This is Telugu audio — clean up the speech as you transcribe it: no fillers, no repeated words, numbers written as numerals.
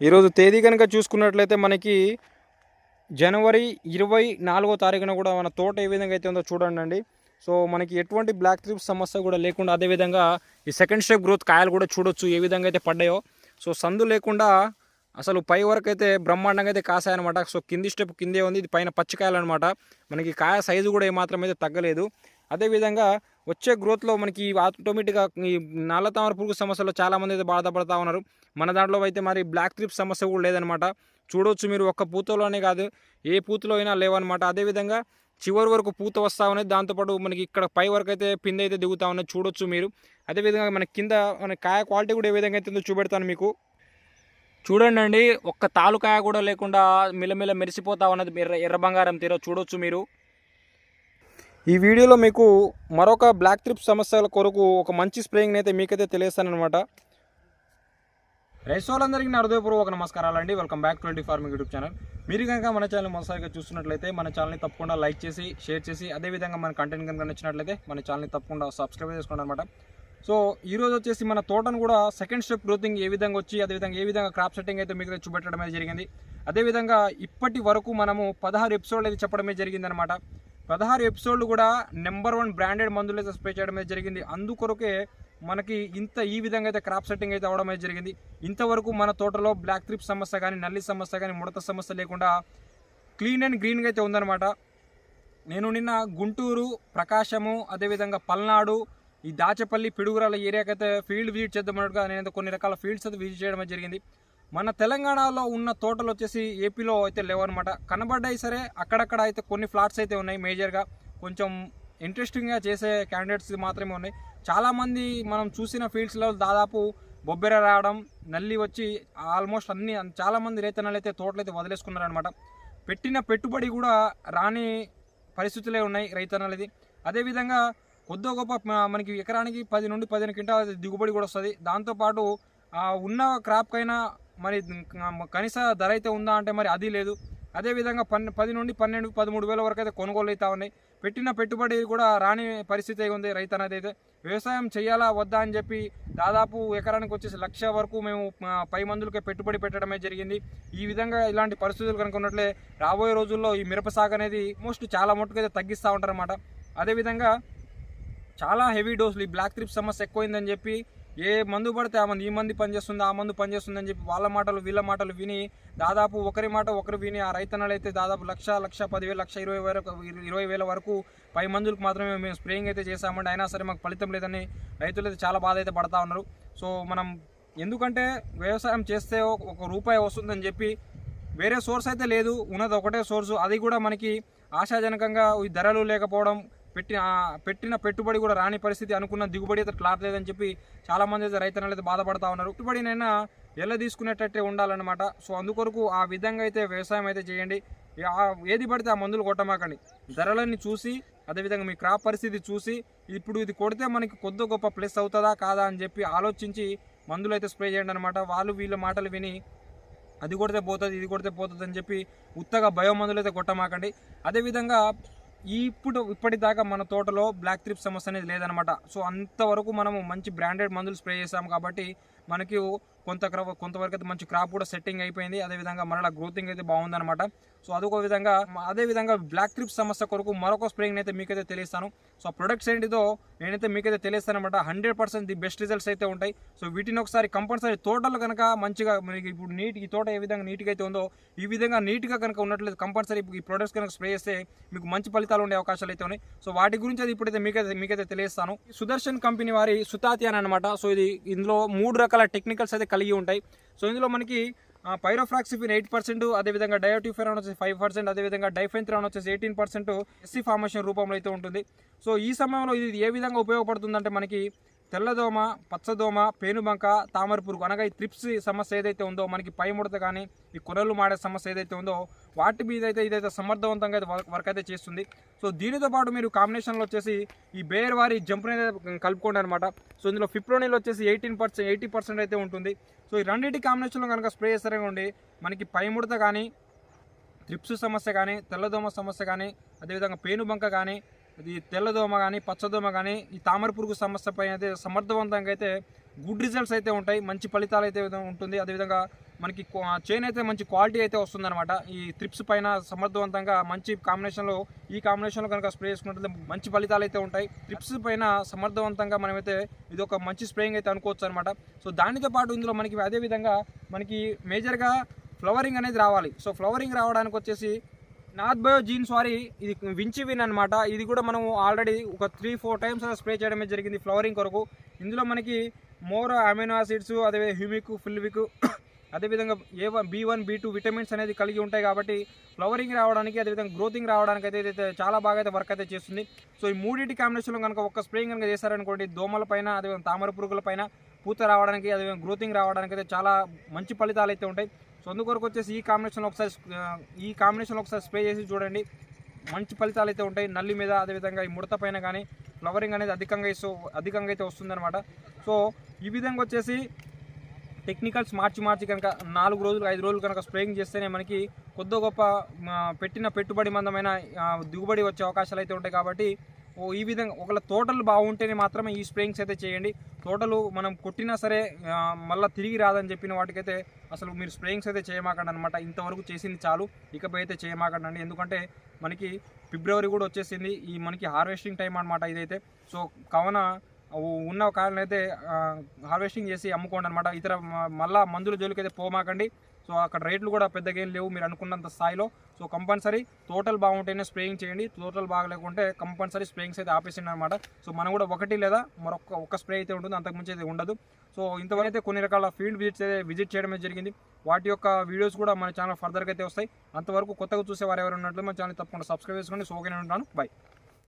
ఈరోజు తేదీ కనుక చూసుకున్నట్లయితే మనకి జనవరి 24వ తారీఖున కూడా మన తోట ఏ విధంగా అయితే ఉందో చూడండి. సో మనకి ఎటువంటి బ్లాక్ థ్రిప్స్ సమస్య కూడా లేకుండా అదేవిధంగా ఈ సెకండ్ స్టెప్ గ్రోత్ కాయలు కూడా చూడొచ్చు ఏ విధంగా అయితే పడ్డాయో. సో సందు లేకుండా అసలు పై వరకు అయితే బ్రహ్మాండంగా అయితే కాసాయనమాట. సో కింది స్టెప్ కిందే ఉంది, ఇది పైన పచ్చికాయలు అనమాట. మనకి కాయ సైజు కూడా ఏమాత్రం అయితే తగ్గలేదు. అదేవిధంగా వచ్చే గ్రోత్లో మనకి ఆటోమేటిక్గా ఈ నల్ల తామర పురుగు సమస్యలో చాలామంది అయితే బాధపడుతూ ఉన్నారు. మన దాంట్లో అయితే మరి బ్లాక్ థ్రిప్స్ సమస్య కూడా లేదనమాట. చూడవచ్చు మీరు, ఒక్క పూతలోనే కాదు ఏ పూతలో అయినా లేవన్నమాట. అదేవిధంగా చివరి వరకు పూత వస్తూ ఉన్నది, దాంతోపాటు మనకి ఇక్కడ పై వరకు అయితే పిండి అయితే దిగుతూ ఉన్నది చూడొచ్చు మీరు. అదేవిధంగా మన కింద మన కాయ క్వాలిటీ కూడా ఏ విధంగా అయితే చూపెడతాను మీకు. చూడండి, ఒక్క తాలుకాయ కూడా లేకుండా మిలమిల మెరిసిపోతా ఉన్నది ఎర్ర బంగారం తీర చూడొచ్చు మీరు. ఈ వీడియోలో మీకు మరొక బ్లాక్ థ్రిప్స్ సమస్యల కొరకు ఒక మంచి స్ప్రేయింగ్ అయితే మీకైతే తెలియస్తానమాట. రైతులందరికీ నా హృదయపూర్వక నమస్కారాలు అండి. Welcome back to 20 farming YouTube channel. మీరు కనుక మన ఛానల్ మొదటిసారిగా చూస్తున్నట్లయితే మన ఛానల్ని తప్పకుండా లైక్ చేసి షేర్ చేసి, అదేవిధంగా మన కంటెంట్ కనుక నచ్చినట్లయితే మన ఛానల్ని తప్పకుండా సబ్స్క్రైబ్ చేసుకోండి అనమాట. సో ఈరోజు వచ్చేసి మన తోటను కూడా సెకండ్ స్టెప్ గ్రోతింగ్ ఏ విధంగా వచ్చి అదేవిధంగా ఏ విధంగా క్రాప్ సెట్టింగ్ అయితే మీకు చూపెట్టడం అయితే జరిగింది. అదేవిధంగా ఇప్పటి వరకు మనము 16 ఎపిసోడ్లు అయితే చెప్పడమే జరిగింది అనమాట. 16 ఎపిసోడ్లు కూడా నెంబర్ 1 బ్రాండెడ్ మందులు అయితే స్ప్రే చేయడం అయితే జరిగింది. అందుకొరకే మనకి ఈ విధంగా అయితే క్రాప్ సెట్టింగ్ అయితే అవడం అయితే జరిగింది. ఇంతవరకు మన తోటలో బ్లాక్ థ్రిప్స్ సమస్య కానీ, నల్లి సమస్య కానీ, ముడత సమస్య లేకుండా క్లీన్ అండ్ గ్రీన్గా అయితే ఉందన్నమాట. నేను నిన్న గుంటూరు, ప్రకాశము, అదేవిధంగా పల్నాడు, ఈ దాచపల్లి, పిడుగురాల ఏరియాకైతే ఫీల్డ్ విజిట్ చేద్దామన్నట్టుగా నేను కొన్ని రకాల ఫీల్డ్స్ అయితే విజిట్ చేయడం జరిగింది. మన తెలంగాణలో ఉన్న తోటలు వచ్చేసి ఏపీలో అయితే లేవన్నమాట. కనబడ్డాయి సరే, అక్కడక్కడ అయితే కొన్ని ఫ్లాట్స్ అయితే ఉన్నాయి. మేజర్గా కొంచెం ఇంట్రెస్టింగ్గా చేసే క్యాండిడేట్స్ మాత్రమే ఉన్నాయి. చాలామంది మనం చూసిన ఫీల్డ్స్లో దాదాపు బొబ్బెర రావడం, నల్లి వచ్చి ఆల్మోస్ట్ చాలామంది రైతన్నలు అయితే తోటలు అయితే వదిలేసుకున్నారనమాట. పెట్టిన పెట్టుబడి కూడా రాని పరిస్థితులే ఉన్నాయి రైతన్నలది. అదేవిధంగా కొద్ది గొప్ప మనకి ఎకరానికి 10 నుండి 15 క్వింటాల దిగుబడి కూడా వస్తుంది. దాంతోపాటు ఉన్న క్రాప్కైనా మరి కనీస ధర అయితే ఉందా అంటే మరి అది లేదు. అదేవిధంగా 10 నుండి 12, 13 వేల వరకు అయితే కొనుగోలు అవుతా ఉన్నాయి. పెట్టిన పెట్టుబడి కూడా రాని పరిస్థితి ఉంది రైతన్నది అయితే. వ్యవసాయం చేయాలా వద్దా అని చెప్పి దాదాపు ఎకరానికి వచ్చేసి 1,00,000 వరకు మేము పై మందులకే పెట్టుబడి పెట్టడమే జరిగింది. ఈ విధంగా ఇలాంటి పరిస్థితులు కనుక ఉన్నట్లే రాబోయే రోజుల్లో ఈ మిరప సాగు అనేది మోస్ట్ చాలా మట్టుకు అయితే తగ్గిస్తూ ఉంటారన్నమాట. అదేవిధంగా చాలా హెవీ డోసులు, ఈ బ్లాక్ థ్రిప్స్ సమస్య ఎక్కువైందని చెప్పి ఏ మందు పడితే ఆ మందు, ఈ మందు పనిచేస్తుంది, ఆ మందు పనిచేస్తుంది అని చెప్పి వాళ్ళ మాటలు వీళ్ళ మాటలు విని దాదాపు ఒకరి మాట ఒకరు విని ఆ రైతన్నలు అయితే దాదాపు 1,10,000, 1,20,000 వరకు పై మందులకు మాత్రమే మేము స్ప్రేయింగ్ అయితే చేసామండి. అయినా సరే మాకు ఫలితం లేదని రైతులు అయితే చాలా బాధ అయితే పడతా ఉన్నారు. సో మనం ఎందుకంటే వ్యవసాయం చేస్తే ₹1 వస్తుందని చెప్పి వేరే సోర్స్ అయితే లేదు, ఉన్నది ఒకటే సోర్సు. అది కూడా మనకి ఆశాజనకంగా ఈ ధరలు లేకపోవడం, పెట్టిన పెట్టుబడి కూడా రాని పరిస్థితి, అనుకున్న దిగుబడి అయితే క్లాత్ లేదని చెప్పి చాలామంది అయితే రైతన్నలు అయితే బాధపడతా ఉన్నారు. పెట్టుబడినైనా ఎలా తీసుకునేటట్టే ఉండాలన్నమాట. సో అందుకొరకు ఆ విధంగా అయితే వ్యవసాయం అయితే చేయండి. ఏది పడితే ఆ మందులు కొట్టమాకండి. ధరలన్నీ చూసి, అదేవిధంగా మీ క్రాప్ పరిస్థితి చూసి, ఇప్పుడు ఇది కొడితే మనకి కొద్ది గొప్ప ప్లస్ అవుతుందా కాదా అని చెప్పి ఆలోచించి మందులు అయితే స్ప్రే చేయండి అనమాట. వాళ్ళు వీళ్ళ మాటలు విని అది కొడితే పోతుంది, ఇది కొడితే పోతుంది అని చెప్పి ఉత్తగా బయో మందులు అయితే కొట్టమాకండి. అదేవిధంగా ఇప్పటిదాకా మన తోటలో బ్లాక్ థ్రిప్స్ సమస్య అనేది లేదనమాట. సో అంతవరకు మనము మంచి బ్రాండెడ్ మందులు స్ప్రే చేసాము కాబట్టి మనకి కొంతవరకు అయితే మంచి క్రాప్ కూడా సెట్టింగ్ అయిపోయింది. అదేవిధంగా మరలా గ్రోతింగ్ అయితే బాగుందనమాట. సో అదేవిధంగా బ్లాక్ థ్రిప్స్ సమస్య కొరకు మరొక స్ప్రేయింగ్ అయితే మీకైతే తెలియస్తాను. సో ఆ ప్రొడక్ట్స్ ఏంటిదో నేనైతే మీకైతే తెలియస్తానమాట. 100% ది బెస్ట్ రిజల్ట్స్ అయితే ఉంటాయి. సో వీటిని ఒకసారి కంపల్సరీ తోటలు కనుక మంచిగా మనకి ఇప్పుడు ఈ తోట ఏ విధంగా నీట్గా అయితే ఉందో ఈ విధంగా నీట్గా కనుక ఉన్నట్లయితే కంపల్సరీ ఈ ప్రొడక్ట్స్ కనుక స్ప్రే చేస్తే మీకు మంచి ఫలితాలు ఉండే అవకాశాలు అయితే ఉన్నాయి. సో వాటి గురించి అది ఇప్పుడైతే మీకైతే తెలియస్తాను. సుదర్శన్ కంపెనీ వారి సుతాతి అని అనమాట. సో ఇందులో 3 రకాల టెక్నికల్స్ అయితే కలిగి ఉంటాయి. సో ఇందులో మనకి పైరోఫ్రాక్సిఫిన్ 8%, అదేవిధంగా డయోటిఫెరాన్ వచ్చేసి 5%, అదేవిధంగా డైఫెన్థ్రాన్ వచ్చేసి 18% ఎస్సీ ఫార్మేషన్ రూపంలో అయితే ఉంటుంది. సో ఈ సమయంలో ఇది ఏ విధంగా ఉపయోగపడుతుందంటే మనకి తెల్లదోమ, పచ్చదోమ, పేనుబంక, తామర పురుగు అనగా ఈ థ్రిప్స్ సమస్య ఏదైతే ఉందో, మనకి పై ముడత కానీ ఈ కొనలు మాడే సమస్య ఏదైతే ఉందో వాటి మీద అయితే ఇదైతే సమర్థవంతంగా అయితే వర్క్ అయితే చేస్తుంది. సో దీనితో పాటు మీరు కాంబినేషన్లో వచ్చేసి ఈ బేర్ వారి జంప్ని అయితే కలుపుకోండి అనమాట. సో ఇందులో ఫిప్రోనిల్ వచ్చేసి 80% అయితే ఉంటుంది. సో ఈ రెండింటి కాంబినేషన్లో కనుక స్ప్రే చేస్తారండి మనకి పై ముడత కానీ, థ్రిప్స్ సమస్య కానీ, తెల్లదోమ సమస్య కానీ, అదేవిధంగా పేనుబంక కానీ, ఇది తెల్లదోమ కానీ, పచ్చదోమ కానీ, ఈ తామర పురుగు సమస్యపై అయితే సమర్థవంతంగా అయితే గుడ్ రిజల్ట్స్ అయితే ఉంటాయి, మంచి ఫలితాలు అయితే ఉంటుంది. అదేవిధంగా మనకి చైన్ అయితే మంచి క్వాలిటీ అయితే వస్తుందన్నమాట. ఈ త్రిప్స్ పైన సమర్థవంతంగా మంచి కాంబినేషన్లో ఈ కాంబినేషన్లో కనుక స్ప్రే చేసుకున్నట్లయితే మంచి ఫలితాలు అయితే ఉంటాయి. త్రిప్స్ పైన సమర్థవంతంగా మనమైతే ఇది ఒక మంచి స్ప్రేయింగ్ అయితే అనుకోవచ్చు అనమాట. సో దానితో పాటు ఇందులో మనకి అదేవిధంగా మనకి మేజర్గా ఫ్లవరింగ్ అనేది రావాలి. సో ఫ్లవరింగ్ రావడానికి వచ్చేసి నాత్ బయో జీన్ సారీ ఇది వించివిన్ అనమాట. ఇది కూడా మనం ఆల్రెడీ ఒక 3-4 టైమ్స్ స్ప్రే చేయడమే జరిగింది ఫ్లవరింగ్ కొరకు. ఇందులో మనకి మోర్ అమైనో యాసిడ్స్, అదే హ్యూమిక్, ఫిల్విక్, అదేవిధంగా A1, B1, B2 విటమిన్స్ అనేది కలిగి ఉంటాయి కాబట్టి ఫ్లవరింగ్ రావడానికి, అదేవిధంగా గ్రోతింగ్ రావడానికి అయితే చాలా బాగా అయితే వర్క్ అయితే చేస్తుంది. సో ఈ మూడింటి కాంబినేషన్లో కనుక ఒక్క స్ప్రేయింగ్ కనుక చేశారనుకోండి, దోమల పైన, అదేవిధంగా తామర పురుగుల పైన పూత రావడానికి, అదేవిధంగా గ్రోతింగ్ రావడానికి అయితే చాలా మంచి ఫలితాలు అయితే ఉంటాయి. సో అందుకొరకు వచ్చేసి ఈ కాంబినేషన్లో ఒకసారి స్ప్రే చేసి చూడండి, మంచి ఫలితాలు అయితే ఉంటాయి. నల్లి మీద, అదేవిధంగా ఈ ముడత పైన కానీ ఫ్లవరింగ్ అనేది అధికంగా అయితే వస్తుందన్నమాట. సో ఈ విధంగా వచ్చేసి టెక్నికల్స్ మార్చి కనుక 4 రోజులు 5 రోజులు కనుక స్ప్రేయింగ్ చేస్తేనే మనకి కొద్ది గొప్ప పెట్టిన పెట్టుబడి మందమైన దిగుబడి వచ్చే అవకాశాలు అయితే ఉంటాయి. కాబట్టి ఈ విధంగా ఒకవేళ తోటలు బాగుంటేనే మాత్రమే ఈ స్ప్రేయింగ్స్ అయితే చేయండి. తోటలు మనం కొట్టినా సరే మళ్ళీ తిరిగి రాదని చెప్పిన వాటికైతే అసలు మీరు స్ప్రేయింగ్స్ అయితే చేయమాకండి అనమాట. ఇంతవరకు చేసింది చాలు, ఇకపై అయితే చేయమాకండి. ఎందుకంటే మనకి ఫిబ్రవరి కూడా వచ్చేసింది, ఈ మనకి హార్వెస్టింగ్ టైం అనమాట ఇదైతే. సో కావున ఉన్న కారణం అయితే హార్వెస్టింగ్ చేసి అమ్ముకోండి అనమాట. ఇతర మళ్ళీ మందుల జోలికి అయితే పోమాకండి. సో అక్కడ రేట్లు కూడా పెద్దగా ఏం లేవు మీరు అనుకున్నంత స్థాయిలో. సో కంపల్సరీ తోటలు బాగుంటేనే స్ప్రేయింగ్ చేయండి, తోటలు బాగలేకుంటే కంపల్సరీ స్ప్రేయింగ్స్ అయితే ఆపేసిండి అనమాట. సో మనం కూడా ఒకటి లేదా ఒక్క స్ప్రే అయితే ఉంటుంది, అంతకుమించి అయితే ఉండదు. సో ఇంతవరకు అయితే కొన్ని రకాల ఫీల్డ్ విజిట్ చేయడమే జరిగింది. వాటి యొక్క వీడియోస్ కూడా మన ఛానల్ ఫర్దర్గా అయితే వస్తాయి. అంతవరకు కొత్తగా చూసే వారు ఎవరు ఉన్నట్లు మన ఛానల్ తప్పకుండా సబ్స్క్రైబ్ చేసుకోండి. సో ఓకే ఉంటాను, బై.